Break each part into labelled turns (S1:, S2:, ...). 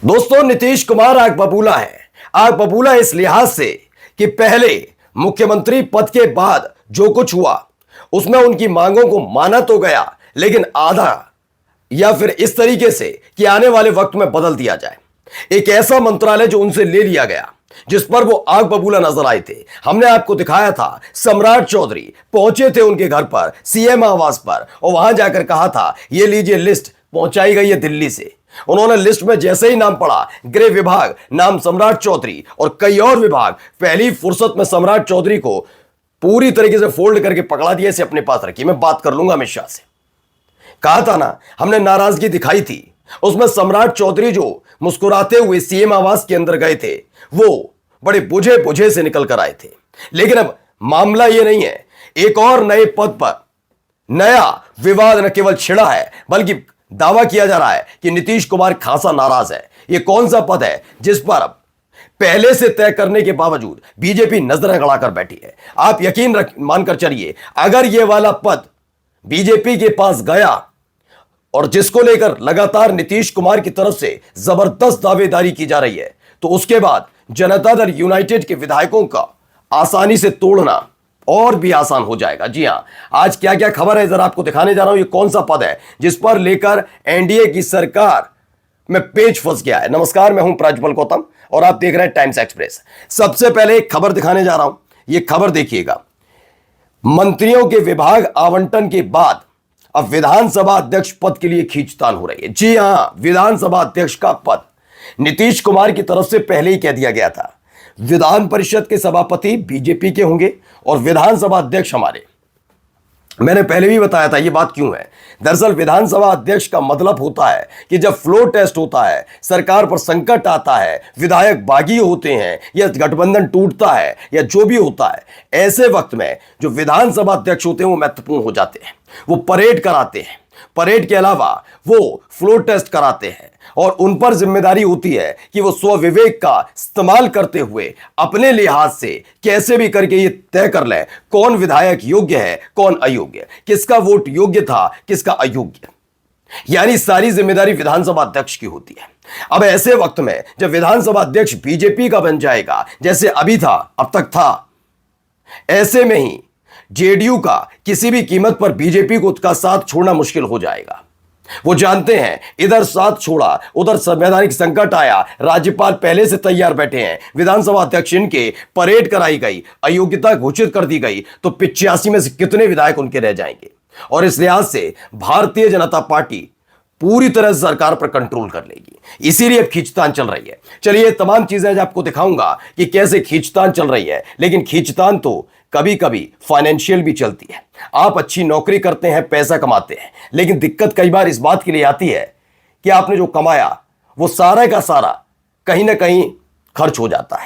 S1: दोस्तों, नीतीश कुमार आग बबूला है। आग बबूला इस लिहाज से कि पहले मुख्यमंत्री पद के बाद जो कुछ हुआ उसमें उनकी मांगों को माना तो गया, लेकिन आधा या फिर इस तरीके से कि आने वाले वक्त में बदल दिया जाए। एक ऐसा मंत्रालय जो उनसे ले लिया गया, जिस पर वो आग बबूला नजर आए थे। हमने आपको दिखाया था, सम्राट चौधरी पहुंचे थे उनके घर पर, सीएम आवास पर, और वहां जाकर कहा था ये लीजिए लिस्ट पहुंचाई गई है दिल्ली से। उन्होंने लिस्ट में जैसे ही नाम पड़ा, गृह विभाग नाम सम्राट चौधरी और कई और विभाग, पहली फुर्सत में सम्राट चौधरी को पूरी तरीके से फोल्ड करके पकड़ा दिया, इसे अपने पास रखी, मैं बात कर लूंगा अमित शाह से। कहा था ना, हमने नाराजगी दिखाई थी। उसमें सम्राट चौधरी जो मुस्कुराते हुए सीएम आवास के अंदर गए थे, वो बड़े बुझे बुझे से निकल कर आए थे। लेकिन अब मामला यह नहीं है, एक और नए पद पर नया विवाद न केवल छिड़ा है, बल्कि दावा किया जा रहा है कि नीतीश कुमार खासा नाराज है। यह कौन सा पद है जिस पर अब पहले से तय करने के बावजूद बीजेपी नजरें गड़ाकर बैठी है? आप यकीन मानकर चलिए, अगर यह वाला पद बीजेपी के पास गया और जिसको लेकर लगातार नीतीश कुमार की तरफ से जबरदस्त दावेदारी की जा रही है, तो उसके बाद जनता दल यूनाइटेड के विधायकों का आसानी से तोड़ना और भी आसान हो जाएगा। जी हां, आज क्या क्या खबर है जरा आपको दिखाने जा रहा हूं। ये कौन सा पद है जिस पर लेकर एनडीए की सरकार में पेच फंस गया है। नमस्कार, मैं हूं प्रज्वल गौतम और आप देख रहे हैं टाइम्स एक्सप्रेस। सबसे पहले एक खबर दिखाने जा रहा हूं, यह खबर देखिएगा। मंत्रियों के विभाग आवंटन के बाद अब विधानसभा अध्यक्ष पद के लिए खींचतान हो रही है। जी हां, विधानसभा अध्यक्ष का पद नीतीश कुमार की तरफ से पहले ही कह दिया गया था। विधान परिषद के सभापति बीजेपी के होंगे और विधानसभा अध्यक्ष हमारे। मैंने पहले भी बताया था ये बात क्यों है। दरअसल विधानसभा अध्यक्ष का मतलब होता है कि जब फ्लोर टेस्ट होता है, सरकार पर संकट आता है, विधायक बागी होते हैं या गठबंधन टूटता है या जो भी होता है, ऐसे वक्त में जो विधानसभा अध्यक्ष होते हैं वो महत्वपूर्ण हो जाते हैं। वो परेड कराते हैं, परेड के अलावा वो फ्लोर टेस्ट कराते हैं और उन पर जिम्मेदारी होती है कि वो स्वविवेक का इस्तेमाल करते हुए अपने लिहाज से कैसे भी करके ये तय कर लें कौन विधायक योग्य है, कौन अयोग्य, किसका वोट योग्य था, किसका अयोग्य। यानी सारी जिम्मेदारी विधानसभा अध्यक्ष की होती है। अब ऐसे वक्त में जब विधानसभा अध्यक्ष बीजेपी का बन जाएगा, जैसे अभी था, अब तक था, ऐसे में ही जेडीयू का किसी भी कीमत पर बीजेपी को उसका साथ छोड़ना मुश्किल हो जाएगा। वो जानते हैं, इधर साथ छोड़ा, उधर संवैधानिक संकट आया, राज्यपाल पहले से तैयार बैठे हैं, विधानसभा अध्यक्ष इनके, परेड कराई गई, अयोग्यता घोषित कर दी गई, तो 85 में से कितने विधायक उनके रह जाएंगे? और इस लिहाज से भारतीय जनता पार्टी पूरी तरह से सरकार पर कंट्रोल कर लेगी। इसीलिए अब खींचतान चल रही है। चलिए तमाम चीजें आज आपको दिखाऊंगा कि कैसे खींचतान चल रही है। लेकिन खींचतान तो कभी कभी फाइनेंशियल भी चलती है। आप अच्छी नौकरी करते हैं, पैसा कमाते हैं, लेकिन दिक्कत कई बार इस बात के लिए आती है कि आपने जो कमाया वो सारा का सारा कहीं ना कहीं खर्च हो जाता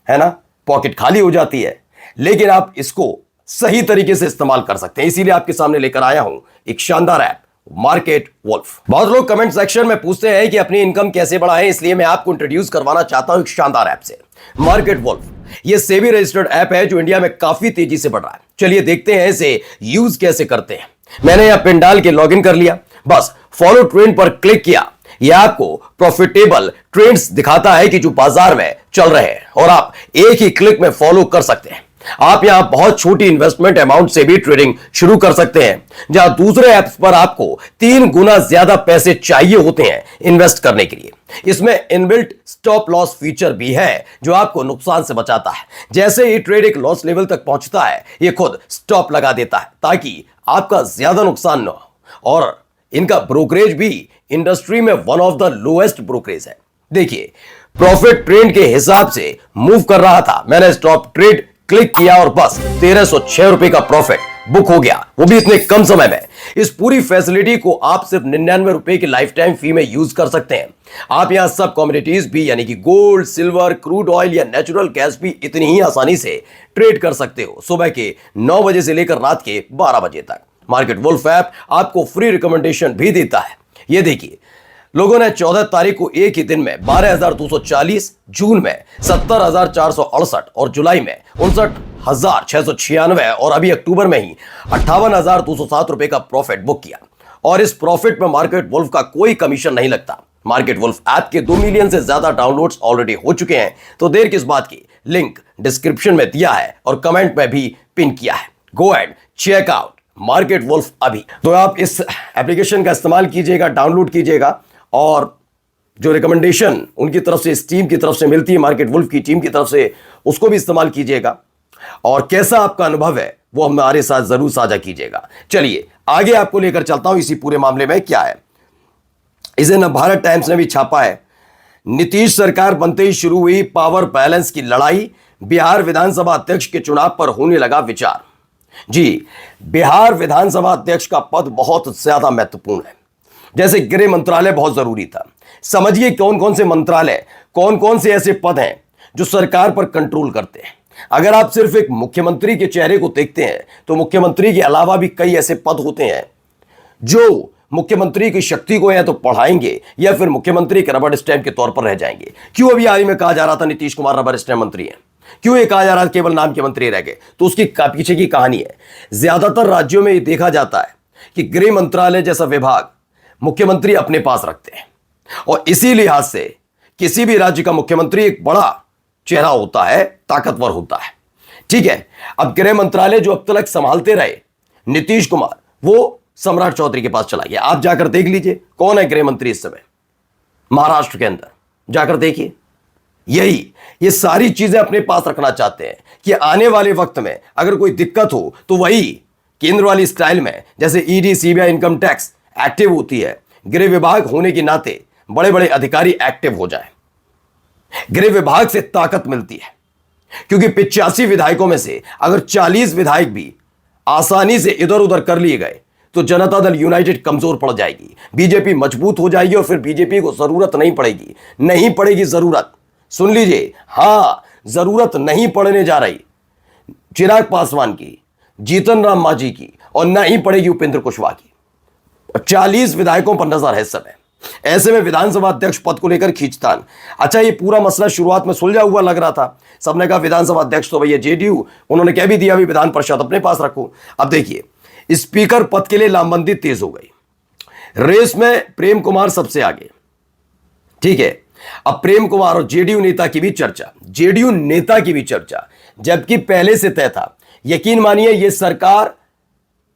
S1: है ना, पॉकेट खाली हो जाती है। लेकिन आप इसको सही तरीके से इस्तेमाल कर सकते हैं। इसीलिए आपके सामने लेकर आया हूं एक शानदार ऐप, मार्केट वुल्फ। बहुत लोग कमेंट सेक्शन में पूछते हैं कि अपनी इनकम कैसे बढ़ाएं, इसलिए मैं आपको इंट्रोड्यूस करवाना चाहता हूं एक शानदार ऐप से, मार्केट वुल्फ। यह सेबी रजिस्टर्ड ऐप है जो इंडिया में काफी तेजी से बढ़ रहा है। चलिए देखते हैं इसे यूज कैसे करते हैं। मैंने यहां पिन डाल के लॉगिन कर लिया, बस फॉलो ट्रेंड पर क्लिक किया। यह आपको प्रॉफिटेबल ट्रेंड्स दिखाता है कि जो बाजार में चल रहे हैं और आप एक ही क्लिक में फॉलो कर सकते हैं। आप यहां बहुत छोटी इन्वेस्टमेंट अमाउंट से भी ट्रेडिंग शुरू कर सकते हैं, जहां दूसरे ऐप्स पर आपको 3 गुना ज्यादा पैसे चाहिए होते हैं इन्वेस्ट करने के लिए। इसमें इनबिल्ट स्टॉप लॉस फीचर भी है जो आपको नुकसान से बचाता है। जैसे ही ट्रेड एक लॉस लेवल तक पहुंचता है, यह खुद स्टॉप लगा देता है ताकि आपका ज्यादा नुकसान न हो। और इनका ब्रोकरेज भी इंडस्ट्री में one of the lowest brokerage है। देखिए, प्रॉफिट ट्रेंड के हिसाब से मूव कर रहा था, मैंने स्टॉप ट्रेड क्लिक किया और बस 1306 रुपए का प्रॉफिट बुक हो गया, वो भी इतने कम समय में। इस पूरी फैसिलिटी को आप सिर्फ 99 रुपए की लाइफ टाइम फी में यूज कर सकते हैं। आप यहां सब कमोडिटीज भी, यानी कि गोल्ड, सिल्वर, क्रूड ऑयल या नेचुरल गैस भी इतनी ही आसानी से ट्रेड कर सकते हो, सुबह के 9 बजे से लेकर रात के 12 बजे तक। मार्केट वुल्फ ऐप आपको फ्री रिकमेंडेशन भी देता है। ये देखिए, लोगों ने 14 तारीख को एक ही दिन में 12,240, जून में 70,468 और जुलाई में 59,696 और अभी अक्टूबर में ही 58,207 रुपए का प्रॉफिट बुक किया। और इस प्रॉफिट में मार्केट वुल्फ का कोई कमीशन नहीं लगता। मार्केट वुल्फ ऐप के 2 मिलियन से ज्यादा डाउनलोड्स ऑलरेडी हो चुके हैं, तो देर किस बात की, लिंक डिस्क्रिप्शन में दिया है और कमेंट में भी पिन किया है। Go and check out Market Wolf अभी। तो आप इस एप्लीकेशन का इस्तेमाल कीजिएगा, डाउनलोड कीजिएगा, और जो रिकमेंडेशन उनकी तरफ से, इस टीम की तरफ से मिलती है, मार्केट वुल्फ की टीम की तरफ से, उसको भी इस्तेमाल कीजिएगा। और कैसा आपका अनुभव है वो हमारे साथ जरूर साझा कीजिएगा। चलिए आगे आपको लेकर चलता हूं इसी पूरे मामले में क्या है। इसे नवभारत टाइम्स ने भी छापा है। नीतीश सरकार बनते ही शुरू हुई पावर बैलेंस की लड़ाई, बिहार विधानसभा अध्यक्ष के चुनाव पर होने लगा विचार। जी, बिहार विधानसभा अध्यक्ष का पद बहुत ज्यादा महत्वपूर्ण है। जैसे गृह मंत्रालय बहुत जरूरी था, समझिए कौन कौन से मंत्रालय, कौन कौन से ऐसे पद हैं जो सरकार पर कंट्रोल करते हैं। अगर आप सिर्फ एक मुख्यमंत्री के चेहरे को देखते हैं तो मुख्यमंत्री के अलावा भी कई ऐसे पद होते हैं जो मुख्यमंत्री की शक्ति को या तो बढ़ाएंगे या फिर मुख्यमंत्री के रबर स्टैंप के तौर पर रह जाएंगे। क्यों अभी हाल ही में कहा जा रहा था नीतीश कुमार रबर स्टैंप मंत्री है, क्यों ये कहा जा रहा था केवल नाम के मंत्री रह गए, तो उसकी पीछे की कहानी है। ज्यादातर राज्यों में ये देखा जाता है कि गृह मंत्रालय जैसा विभाग मुख्यमंत्री अपने पास रखते हैं, और इसी लिहाज से किसी भी राज्य का मुख्यमंत्री एक बड़ा चेहरा होता है, ताकतवर होता है। ठीक है, अब गृह मंत्रालय जो अब तक संभालते रहे नीतीश कुमार, वो सम्राट चौधरी के पास चला गया। आप जाकर देख लीजिए कौन है गृह मंत्री इस समय महाराष्ट्र के अंदर, जाकर देखिए। ये सारी चीजें अपने पास रखना चाहते हैं कि आने वाले वक्त में अगर कोई दिक्कत हो तो वही केंद्र वाली स्टाइल में, जैसे ED, CBI, income tax active होती है, गृह विभाग होने के नाते बड़े बड़े अधिकारी एक्टिव हो जाए। गृह विभाग से ताकत मिलती है, क्योंकि 85 विधायकों में से अगर 40 विधायक भी आसानी से इधर उधर कर लिए गए तो जनता दल यूनाइटेड कमजोर पड़ जाएगी, बीजेपी मजबूत हो जाएगी, और फिर बीजेपी को जरूरत नहीं पड़ेगी जरूरत, सुन लीजिए, हां, जरूरत नहीं पड़ने जा रही चिराग पासवान की, जीतन राम मांझी की, और न ही पड़ेगी उपेंद्र कुशवाहा की। 40 विधायकों पर नजर है इस समय। ऐसे में विधानसभा अध्यक्ष पद को लेकर खींचतान। अच्छा, ये पूरा मसला शुरुआत में सुलझा हुआ लग रहा था, सबने कहा विधानसभा अध्यक्ष तो भैया जेडीयू, उन्होंने कह भी दिया भी विधान परिषद अपने पास रखो। अब देखिए, स्पीकर पद के लिए लामबंदी तेज हो गई, रेस में प्रेम कुमार सबसे आगे। ठीक है, अब प्रेम कुमार और जेडीयू नेता की भी चर्चा, जबकि पहले से तय था। यकीन मानिए ये सरकार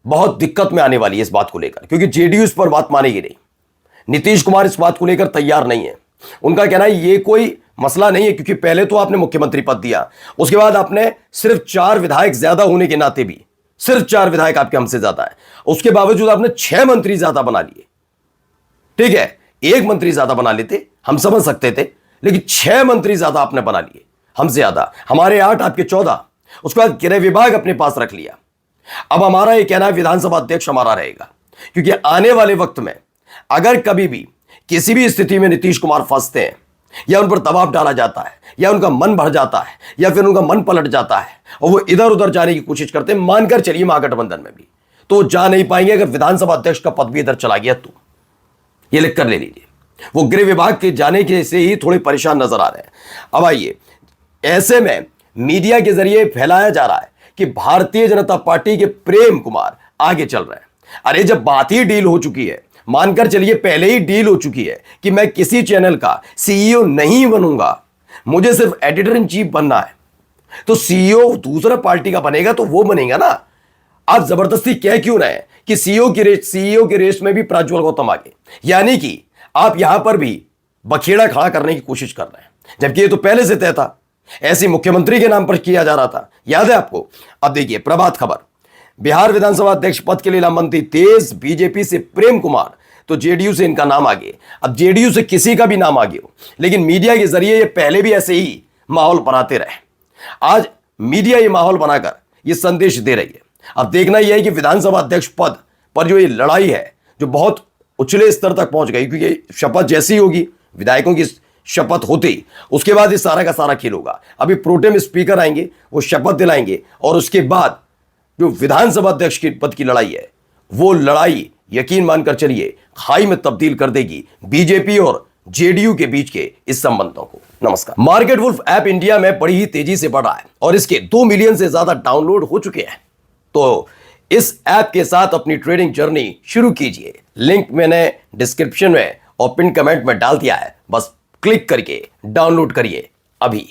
S1: बहुत दिक्कत में आने वाली है इस बात को लेकर, क्योंकि जेडीयू इस पर बात मानेगी नहीं। नीतीश कुमार इस बात को लेकर तैयार नहीं है। उनका कहना है ये कोई मसला नहीं है, क्योंकि पहले तो आपने मुख्यमंत्री पद दिया, उसके बाद आपने सिर्फ 4 विधायक ज्यादा होने के नाते भी, सिर्फ 4 विधायक आपके हमसे ज्यादा है, उसके बावजूद आपने 6 मंत्री ज्यादा बना लिए। ठीक है, 1 मंत्री ज्यादा बना लेते हम समझ सकते थे, लेकिन 6 मंत्री ज्यादा आपने बना लिए हमसे ज्यादा, हमारे 8 आपके 14, उसके बाद गृह विभाग अपने पास रख लिया। अब हमारा यह कहना है विधानसभा अध्यक्ष हमारा रहेगा, क्योंकि आने वाले वक्त में अगर कभी भी किसी भी स्थिति में नीतीश कुमार फंसते हैं, या उन पर दबाव डाला जाता है, या उनका मन भर जाता है, या फिर उनका मन पलट जाता है और वो इधर उधर जाने की कोशिश करते हैं, मानकर चलिए महागठबंधन में भी, तो जा नहीं पाएंगे। अगर विधानसभा अध्यक्ष का पद भी इधर चला गया तो ये लिख कर ले लीजिए, वो गृह विभाग के जाने के से ही थोड़े परेशान नजर आ रहे हैं। अब आइए, ऐसे में मीडिया के जरिए फैलाया जा रहा है कि भारतीय जनता पार्टी के प्रेम कुमार आगे चल रहे हैं। अरे जब बात ही डील हो चुकी है, मानकर चलिए पहले ही डील हो चुकी है कि मैं किसी चैनल का सीईओ नहीं बनूंगा, मुझे सिर्फ एडिटर इन चीफ बनना है, तो सीईओ दूसरा पार्टी का बनेगा तो वो बनेगा ना। आप जबरदस्ती कह क्यों रहे हैं कि सीईओ की रेस में भी प्रज्वल गौतम आगे, यानी कि आप यहां पर भी बखेड़ा खड़ा करने की कोशिश कर रहे हैं, जबकि ये तो पहले से तय था, ऐसी मुख्यमंत्री के नाम पर किया जा रहा था, याद है आपको। अब देखिए प्रभात खबर, बिहार विधानसभा अध्यक्ष पद के लिए नामंजूरी तेज, बीजेपी से प्रेम कुमार तो जेडीयू से इनका नाम आगे। अब जेडीयू से किसी का भी नाम आगे हो, लेकिन मीडिया के जरिए ये पहले भी ऐसे ही माहौल बनाते रहे, आज मीडिया ये माहौल बनाकर ये संदेश दे रही है। अब देखना यह है कि विधानसभा अध्यक्ष पद पर जो ये लड़ाई है, जो बहुत उछले स्तर तक पहुंच गई, क्योंकि शपथ जैसी होगी, विधायकों की शपथ होती, उसके बाद इस सारा का सारा खेल होगा। अभी प्रोटेम स्पीकर आएंगे, वो शपथ दिलाएंगे, और उसके बाद जो विधानसभा अध्यक्ष के पद की लड़ाई है, वो लड़ाई यकीन मानकर चलिए खाई में तब्दील कर देगी बीजेपी और जेडीयू के बीच के इस संबंधों को। नमस्कार। मार्केट वुल्फ ऐप इंडिया में बड़ी ही तेजी से बढ़ रहा है और इसके 2 मिलियन से ज्यादा डाउनलोड हो चुके हैं। तो इस ऐप के साथ अपनी ट्रेडिंग जर्नी शुरू कीजिए। लिंक मैंने डिस्क्रिप्शन में और पिन कमेंट में डाल दिया है, बस क्लिक करके डाउनलोड करिए अभी।